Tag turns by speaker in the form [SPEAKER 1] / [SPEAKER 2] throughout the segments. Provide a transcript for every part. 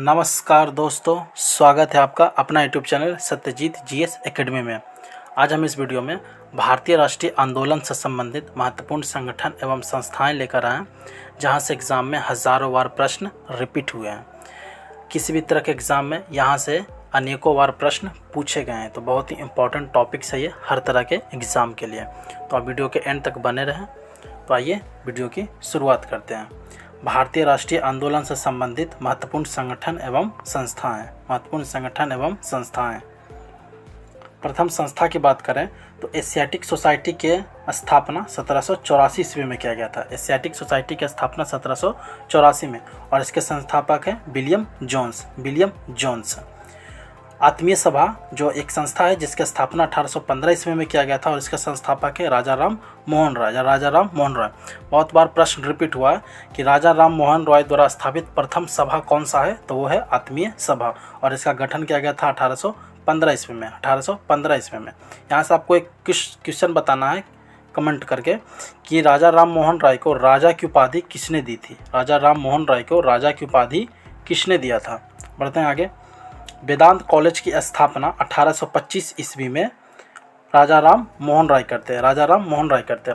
[SPEAKER 1] नमस्कार दोस्तों, स्वागत है आपका अपना YouTube channel Satyajit GS academy में। आज हम इस वीडियो में भारतीय राष्ट्रीय आंदोलन से संबंधित महत्वपूर्ण संगठन एवं संस्थाएं लेकर आए हैं, जहां से एग्ज़ाम में हज़ारों बार प्रश्न रिपीट हुए हैं। किसी भी तरह के एग्ज़ाम में यहां से अनेकों बार प्रश्न पूछे गए हैं, तो बहुत ही इम्पोर्टेंट टॉपिक्स है ये हर तरह के एग्ज़ाम के लिए। तो आप वीडियो के एंड तक बने रहें। तो आइए वीडियो की शुरुआत करते हैं। भारतीय राष्ट्रीय आंदोलन से संबंधित महत्वपूर्ण संगठन एवं संस्थाएं। प्रथम संस्था की बात करें तो एशियाटिक सोसाइटी के स्थापना 1784 ईस्वी में किया गया था। एशियाटिक सोसाइटी की स्थापना 1784 में, और इसके संस्थापक हैं विलियम जोन्स। आत्मीय सभा जो एक संस्था है जिसकी स्थापना 1815 ईस्वी में किया गया था, और इसके संस्थापक है राजा राम मोहन रॉय। बहुत बार प्रश्न रिपीट हुआ है कि राजा राम मोहन रॉय द्वारा स्थापित प्रथम सभा कौन सा है, तो वो है आत्मीय सभा, और इसका गठन किया गया था 1815 ईस्वी में। यहाँ से आपको एक क्वेश्चन बताना है कमेंट करके कि राजा राम मोहन रॉय को राजा की उपाधि किसने दी थी। राजा राम मोहन रॉय को राजा की उपाधि किसने दिया था। बढ़ते हैं आगे। वेदांत कॉलेज की स्थापना 1825 ईस्वी में राजा राम मोहन रॉय करते हैं।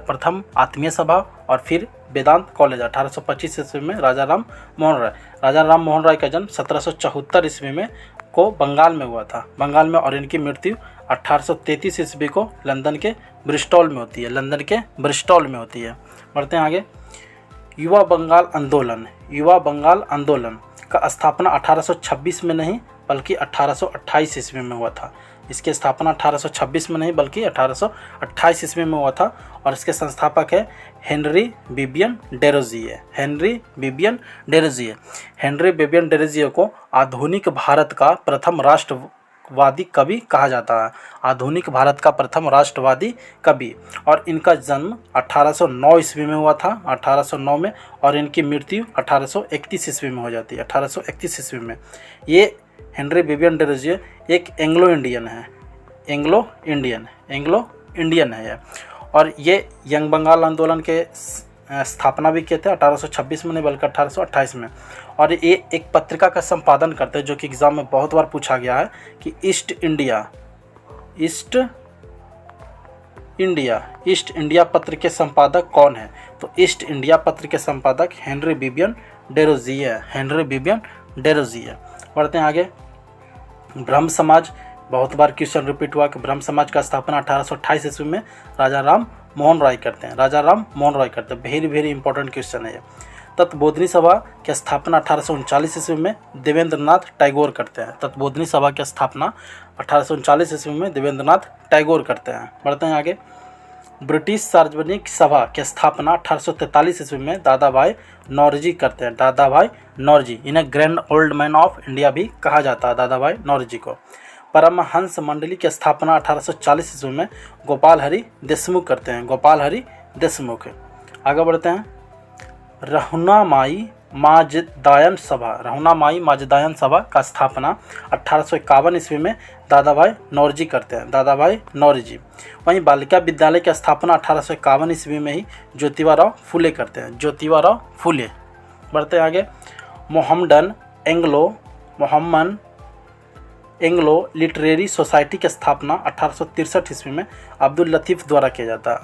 [SPEAKER 1] प्रथम आत्मीय सभा और फिर वेदांत कॉलेज 1825 ईस्वी में राजा राम मोहन रॉय का जन्म 1774 ईस्वी में को बंगाल में हुआ था, और इनकी मृत्यु 1833 ईस्वी को लंदन के ब्रिस्टॉल में होती है। बढ़ते हैं आगे। युवा बंगाल आंदोलन का स्थापना 1826 में नहीं बल्कि 1828 ईस्वी में हुआ था। इसकी स्थापना 1826 में नहीं बल्कि 1828 ईस्वी में हुआ था, और इसके संस्थापक है हेनरी बिबियन डेरोजिए को आधुनिक भारत का प्रथम राष्ट्रवादी कवि कहा जाता है। और इनका जन्म 1809 ईस्वी में हुआ था, 1809 में, और इनकी मृत्यु 1831 ईस्वी में हो जाती है। 1831 ईस्वी में ये हेनरी बिबियन डेरोजिए एक एंग्लो इंडियन है ये, और ये यंग बंगाल आंदोलन के स्थापना भी किए थे 1826 में नहीं बल्कि 1828 में। और ये एक पत्रिका का संपादन करते हैं जो कि एग्जाम में बहुत बार पूछा गया है कि ईस्ट इंडिया पत्र के संपादक कौन है। तो ईस्ट इंडिया पत्र के संपादक हेनरी बिबियन डेरोजिए। बढ़ते हैं आगे। ब्रह्म समाज, बहुत बार क्वेश्चन रिपीट हुआ कि ब्रह्म समाज का स्थापना 1828 ईस्वी में राजा राम मोहन रॉय करते हैं। वेरी वेरी इंपॉर्टेंट क्वेश्चन है ये। तत्बोधिनी सभा की स्थापना 1839 ईस्वी में देवेंद्रनाथ टैगोर करते हैं। बढ़ते हैं आगे। ब्रिटिश सार्वजनिक सभा की स्थापना 1843 ईस्वी में दादा भाई नौरोजी करते हैं। इन्हें grand old man of India भी कहा जाता है, दादा भाई नौरोजी को। परमहंस मंडली की स्थापना 1840 ईस्वी में गोपाल हरि देशमुख करते हैं। आगे बढ़ते हैं। रहुना माई माजदायन सभा का स्थापना 1851 ईस्वी में दादा भाई नौरोजी करते हैं। वहीं बालिका विद्यालय की स्थापना 1851 ईस्वी में ही ज्योतिबा फुले करते हैं। बढ़ते हैं आगे। मोहम्मदन एंग्लो लिटरेरी सोसाइटी की स्थापना 1863 ईस्वी में अब्दुल लतीफ़ द्वारा किया जाता है।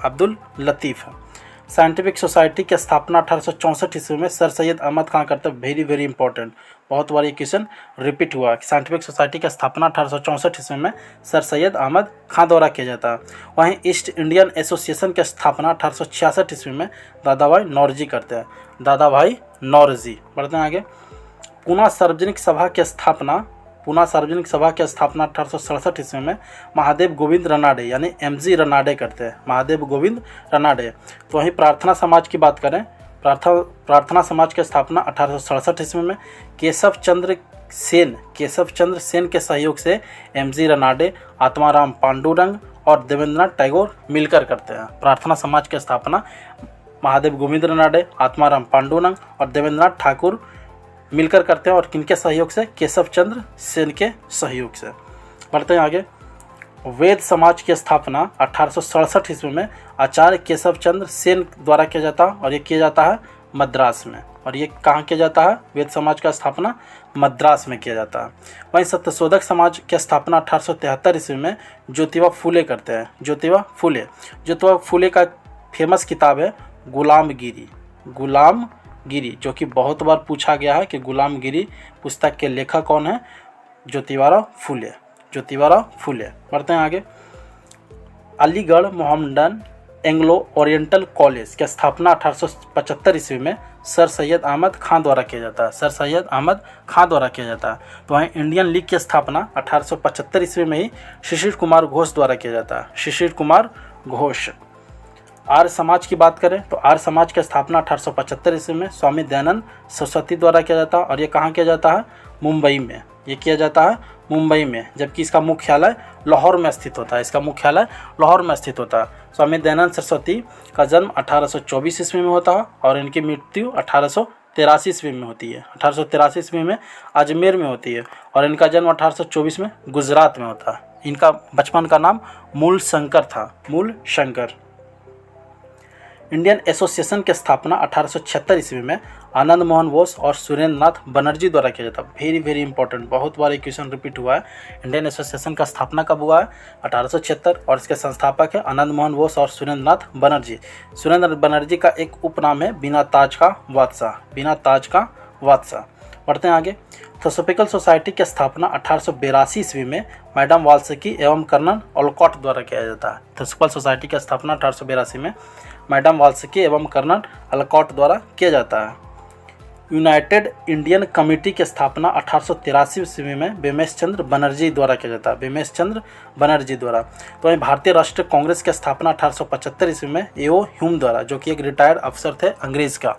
[SPEAKER 1] साइंटिफिक सोसाइटी की स्थापना 1864 ईस्वी में सर सैयद अहमद खान करते हैं। वेरी वेरी इंपॉर्टेंट, बहुत बार ये क्वेश्चन रिपीट हुआ कि साइंटिफिक सोसाइटी की स्थापना 1864 ईस्वी में सर सैयद अहमद खान द्वारा किया जाता है। वहीं ईस्ट इंडियन एसोसिएशन की स्थापना 1866 ईस्वी में दादा भाई नौरोजी करते हैं। बढ़ते हैं आगे। पूना सार्वजनिक सभा की स्थापना 1867 ईस्वी में महादेव गोविंद रनाडे यानी MG रनाडे करते हैं। तो वहीं प्रार्थना समाज की बात करें, प्रार्थना समाज की स्थापना 1867 ईस्वी में केशव चंद्र सेन के सहयोग से MG रनाडे, आत्माराम पांडुरंग और देवेंद्रनाथ टैगोर मिलकर करते हैं। प्रार्थना समाज की स्थापना महादेव गोविंद रनाडे, आत्माराम पांडुरंग और देवेंद्रनाथ ठाकुर मिलकर करते हैं, और किनके सहयोग से? केशव चंद्र सेन के सहयोग से। बढ़ते हैं आगे। वेद समाज की स्थापना 1867 ईस्वी में आचार्य केशव चंद्र सेन द्वारा किया जाता है, और ये किया जाता है मद्रास में। और ये कहाँ किया जाता है? वेद समाज का स्थापना मद्रास में किया जाता है। वहीं सत्यशोधक समाज की स्थापना 1873 ईस्वी में ज्योतिबा फूले करते हैं। ज्योतिबा फूले का फेमस किताब है गुलामगिरी, जो कि बहुत बार पूछा गया है कि गुलामगिरी पुस्तक के लेखक कौन है? ज्योतिबा फूले। बढ़ते हैं आगे। Aligarh Mohammedan Anglo oriental college की स्थापना 1875 ईस्वी में सर सैयद अहमद खां द्वारा किया जाता है। तो वहीं इंडियन लीग की स्थापना 1875 ईस्वी में ही शिशिर कुमार घोष द्वारा किया जाता है। आर्य समाज की बात करें तो आर्य समाज की स्थापना 1875 ईस्वी में स्वामी दयानंद सरस्वती द्वारा किया जाता है। और ये कहाँ किया जाता है? मुंबई में। ये किया जाता है मुंबई में, जबकि इसका मुख्यालय लाहौर में स्थित होता है। स्वामी दयानंद सरस्वती का जन्म 1824 ईस्वी में होता है और इनकी मृत्यु 1883 ईस्वी में होती है। 1883 ईस्वी में अजमेर में होती है और इनका जन्म 1824 में गुजरात में होता है। इनका बचपन का नाम मूल शंकर था। इंडियन एसोसिएशन की स्थापना 1876 ईस्वी में आनंद मोहन बोस और सुरेंद्र नाथ बनर्जी द्वारा किया जाता है। वेरी इंपॉर्टेंट, बहुत बार एक क्वेश्चन रिपीट हुआ है। इंडियन एसोसिएशन का स्थापना कब हुआ है? 1876 और इसके संस्थापक है आनंद मोहन बोस और सुरेंद्र नाथ बनर्जी। सुरेंद्र बनर्जी का एक उपनाम है बिना ताज का बादशाह। बढ़ते हैं आगे। थियोसॉफिकल सोसाइटी की स्थापना 1882 ईस्वी में मैडम वाल्मीकि एवं कर्नल ओलकॉट द्वारा किया जाता है। थियोसॉफिकल सोसाइटी की स्थापना 1882 में मैडम वाल्मीकि एवं कर्नल ओलकॉट द्वारा किया जाता है। यूनाइटेड इंडियन कमेटी की स्थापना 1883 ईस्वी में बेमेश चंद्र बनर्जी द्वारा किया जाता है। तो वहीं भारतीय राष्ट्रीय कांग्रेस की स्थापना 1875 ईस्वी में ए.ओ. ह्यूम द्वारा, जो कि एक रिटायर्ड अफसर थे अंग्रेज का।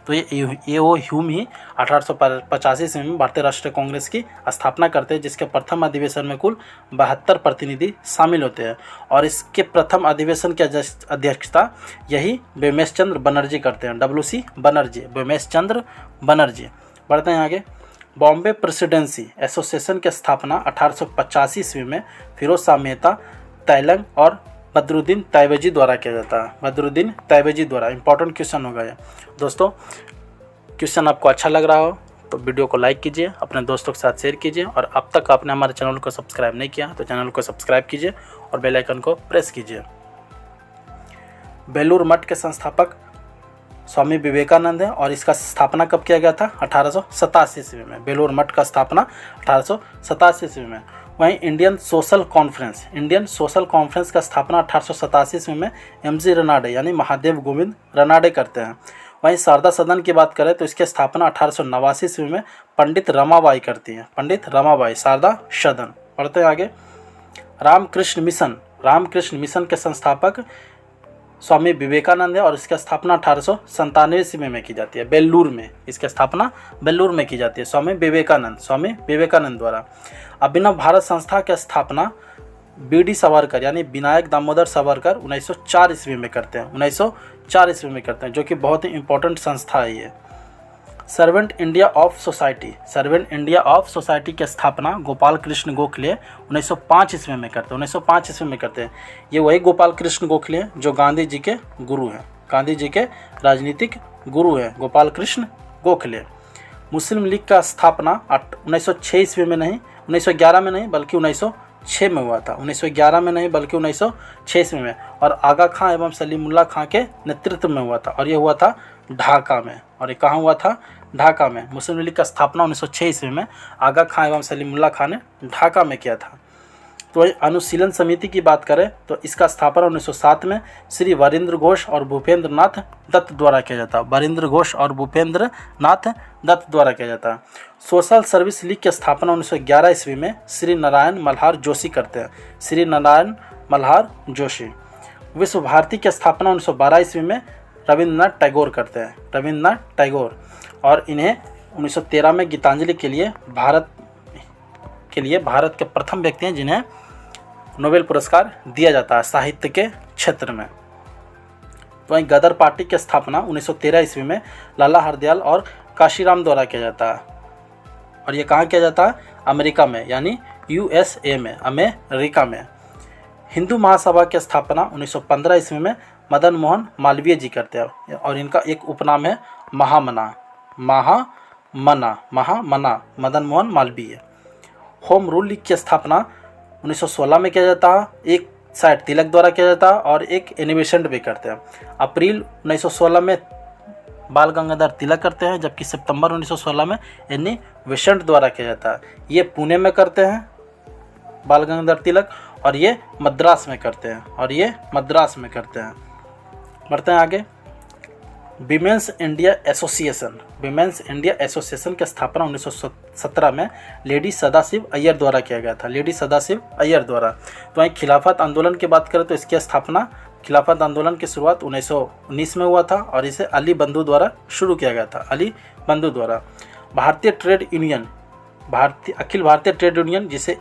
[SPEAKER 1] तो ये ए.ओ. ह्यूम ही 1885 ईस्वी में भारतीय राष्ट्रीय कांग्रेस की स्थापना करते हैं, जिसके प्रथम अधिवेशन में कुल 72 प्रतिनिधि शामिल होते हैं और इसके प्रथम अधिवेशन की अध्यक्षता यही बेमेश चंद्र बनर्जी करते हैं। बेमेश चंद्र बनर्जी। बढ़ते हैं आगे। बॉम्बे प्रेसिडेंसी एसोसिएशन की स्थापना 1885 ईस्वी में फिरोज शाह मेहता, तैलंग और बदरुद्दीन तैयबजी द्वारा किया जाता है। इंपॉर्टेंट क्वेश्चन होगा ये। दोस्तों, क्वेश्चन आपको अच्छा लग रहा हो तो वीडियो को लाइक कीजिए, अपने दोस्तों के साथ शेयर कीजिए और अब तक आपने हमारे चैनल को सब्सक्राइब नहीं किया तो चैनल को सब्सक्राइब कीजिए और बेल आइकन को प्रेस कीजिए। बेलूर मठ के संस्थापक स्वामी विवेकानंद है और इसका स्थापना कब किया गया था? 1887 ईस्वी में। बेलूर मठ का स्थापना 1887 ईस्वी में। वहीं इंडियन सोशल कॉन्फ्रेंस का स्थापना 1887 ईस्वी में एम.जी. रनाडे यानी महादेव गोविंद रनाडे करते हैं। वहीं शारदा सदन की बात करें तो इसकी स्थापना 1889 ईस्वी में पंडित रमाबाई करती हैं। शारदा सदन। पढ़ते हैं आगे। रामकृष्ण मिशन के संस्थापक स्वामी विवेकानंद है और इसकी स्थापना 1897 ईस्वी में की जाती है बेल्लूर में। इसकी स्थापना बेल्लूर में की जाती है स्वामी विवेकानंद द्वारा। अभिनव भारत संस्था की स्थापना बी.डी. सावरकर यानी विनायक दामोदर सावरकर 1904 ईस्वी में करते हैं, जो कि बहुत ही इंपॉर्टेंट संस्था है ये। सर्वेंट इंडिया ऑफ सोसाइटी की स्थापना गोपाल कृष्ण गोखले 1905 ईस्वी में करते हैं। ये वही गोपाल कृष्ण गोखले हैं जो गांधी जी के राजनीतिक गुरु हैं, गोपाल कृष्ण गोखले। मुस्लिम लीग का स्थापना 1906 ईस्वी में नहीं, 1911 में नहीं बल्कि 1906 में हुआ था। 1906 ईस्वी में और आगा खां एवं सलीमुल्लाह खां के नेतृत्व में हुआ था और ये हुआ था ढाका में। और ये कहाँ हुआ था? ढाका में। मुस्लिम लीग का स्थापना 1906 ईस्वी में आगा खां एवं सलीमुल्लाह खां ने ढाका में किया था। तो अनुशीलन समिति की बात करें तो इसका स्थापना 1907 में श्री वरिंद्र घोष और भूपेंद्र नाथ दत्त द्वारा किया जाता है। सोशल सर्विस लीग की स्थापना 1911 ईस्वी में श्री नारायण मल्हार जोशी करते हैं। विश्व भारती की स्थापना 1912 ईस्वी में रविंद्रनाथ टैगोर करते हैं। और इन्हें 1913 में गीतांजलि के लिए भारत के प्रथम व्यक्ति हैं जिन्हें नोबेल पुरस्कार दिया जाता है साहित्य के क्षेत्र में। वहीं गदर पार्टी की स्थापना 1913 ईस्वी में लाला हरदयाल और काशीराम द्वारा किया जाता है और ये कहाँ किया जाता है? अमेरिका में यानी USA में, अमेरिका में। हिंदू महासभा की स्थापना 1915 ईस्वी में मदन मोहन मालवीय जी करते हैं और इनका एक उपनाम है महामना Madan Mohan Malaviya. Home rule league की स्थापना 1916 में किया जाता है। एक साइड तिलक द्वारा किया जाता है और एक एनिबेसेंट भी करते हैं। अप्रैल 1916 में बाल गंगाधर तिलक करते हैं, जबकि सितंबर 1916 में एनी बेसेंट द्वारा किया जाता है। ये पुणे में करते हैं बाल गंगाधर तिलक, और ये मद्रास में करते हैं, बढ़ते हैं आगे। विमेंस इंडिया एसोसिएशन की स्थापना 1917 में लेडी सदाशिव अय्यर द्वारा किया गया था, तो वहीं खिलाफत आंदोलन की बात करें तो इसकी स्थापना, खिलाफत आंदोलन की शुरुआत 1919 में हुआ था और इसे अली बंधु द्वारा शुरू किया गया था, भारतीय trade union, Akhil Bharatiya trade union जिसे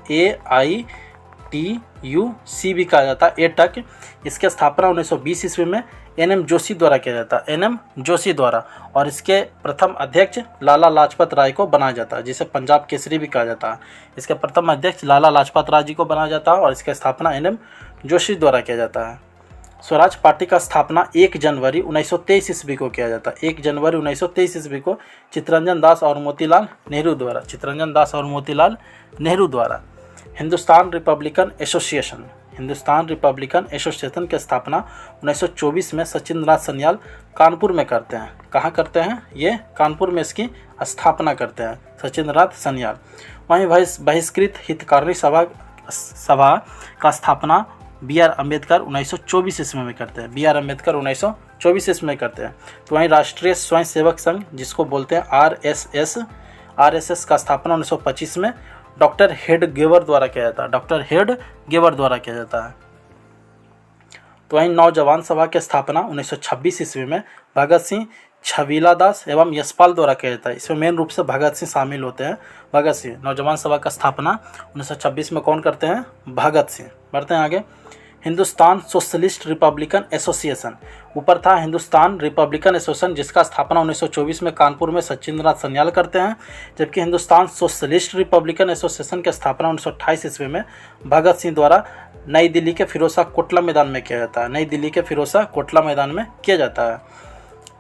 [SPEAKER 1] AITUC भी कहा जाता है, एटक, इसकी स्थापना 1920 ईस्वी में NM जोशी द्वारा किया जाता है, और इसके प्रथम अध्यक्ष लाला लाजपत राय को बनाया जाता है, जिसे पंजाब केसरी भी कहा जाता है। इसके प्रथम अध्यक्ष लाला लाजपत राय जी को बनाया जाता है और इसकी स्थापना NM जोशी द्वारा किया जाता है। स्वराज पार्टी का स्थापना 1 जनवरी 1923 ईस्वी को किया जाता है। 1 जनवरी 1923 ईस्वी को चित्तरंजन दास और मोतीलाल नेहरू द्वारा। हिंदुस्तान रिपब्लिकन एसोसिएशन की स्थापना 1924 में सचिंद्रनाथ सन्याल कानपुर में करते हैं। कहाँ करते हैं? ये कानपुर में इसकी स्थापना करते हैं सचिंद्रनाथ सन्याल। वहीं बहिष्कृत हितकारिणी सभा का स्थापना BR अम्बेडकर 1924 ईस्वी में करते हैं, तो वहीं राष्ट्रीय स्वयंसेवक संघ जिसको बोलते हैं RSS का स्थापना 1925 में डॉक्टर हेडगेवर द्वारा किया जाता है, तो वहीं नौजवान सभा की स्थापना 1926 ईस्वी में भगत सिंह, छबीला दास एवं यशपाल द्वारा किया जाता है। इसमें मेन रूप से भगत सिंह शामिल होते हैं। नौजवान सभा का स्थापना 1926 में कौन करते हैं? भगत सिंह। बढ़ते हैं आगे। हिंदुस्तान सोशलिस्ट रिपब्लिकन एसोसिएशन, ऊपर था हिंदुस्तान रिपब्लिकन एसोसिएशन जिसका स्थापना 1924 में कानपुर में सचिंद्रनाथ सन्याल करते हैं, जबकि हिंदुस्तान सोशलिस्ट रिपब्लिकन एसोसिएशन की स्थापना 1928 ईस्वी में भगत सिंह द्वारा नई दिल्ली के फिरोजशाह कोटला मैदान में किया जाता है।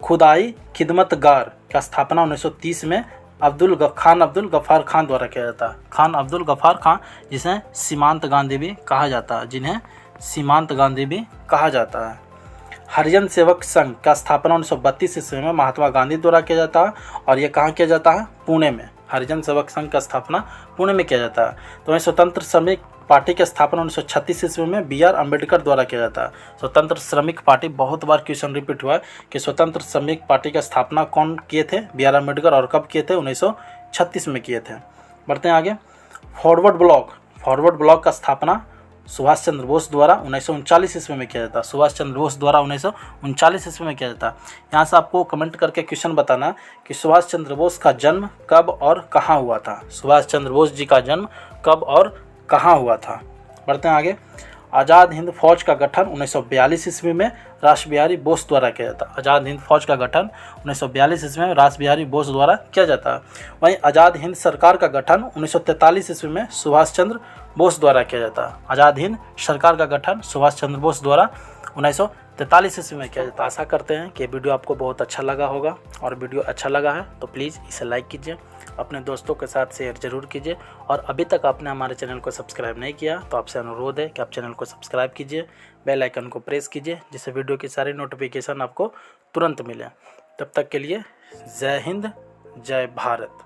[SPEAKER 1] खुदाई खिदमतगार का स्थापना 1930 में अब्दुल गफ्फार खान द्वारा किया जाता है। जिन्हें सीमांत गांधी भी कहा जाता है। हरिजन सेवक संघ का स्थापना 1932 ईस्वी में महात्मा गांधी द्वारा किया जाता है, और ये कहाँ किया जाता है? पुणे में। हरिजन सेवक संघ का स्थापना पुणे में किया जाता है। तो वहीं स्वतंत्र श्रमिक पार्टी की स्थापना 1936 ईस्वी में BR अम्बेडकर द्वारा किया जाता है। स्वतंत्र श्रमिक पार्टी, बहुत बार क्वेश्चन रिपीट हुआ है कि स्वतंत्र श्रमिक पार्टी की स्थापना कौन किए थे? BR अम्बेडकर, और कब किए थे? 1936 में किए थे। बढ़ते हैं आगे। फॉरवर्ड ब्लॉक का स्थापना सुभाष चंद्र बोस द्वारा 1939 ईस्वी में किया जाता है। यहाँ से आपको कमेंट करके क्वेश्चन बताना कि सुभाष चंद्र बोस का जन्म कब और कहाँ हुआ था। बढ़ते हैं आगे। आज़ाद हिंद फौज का गठन 1942 ईस्वी में रास बिहारी बोस द्वारा किया जाता है। वहीं आज़ाद हिंद सरकार का गठन 1943 ईस्वी में सुभाष चंद्र बोस द्वारा किया जाता है। 1943 ईस्वी में किया जाता है। आशा करते हैं कि वीडियो आपको बहुत अच्छा लगा होगा, और वीडियो अच्छा लगा है तो प्लीज़ इसे लाइक कीजिए, अपने दोस्तों के साथ शेयर जरूर कीजिए, और अभी तक आपने हमारे चैनल को सब्सक्राइब नहीं किया तो आपसे अनुरोध है कि आप चैनल को सब्सक्राइब कीजिए, बेल आइकन को प्रेस कीजिए, जिससे वीडियो की सारी नोटिफिकेशन आपको तुरंत मिले। तब तक के लिए जय हिंद, जय भारत।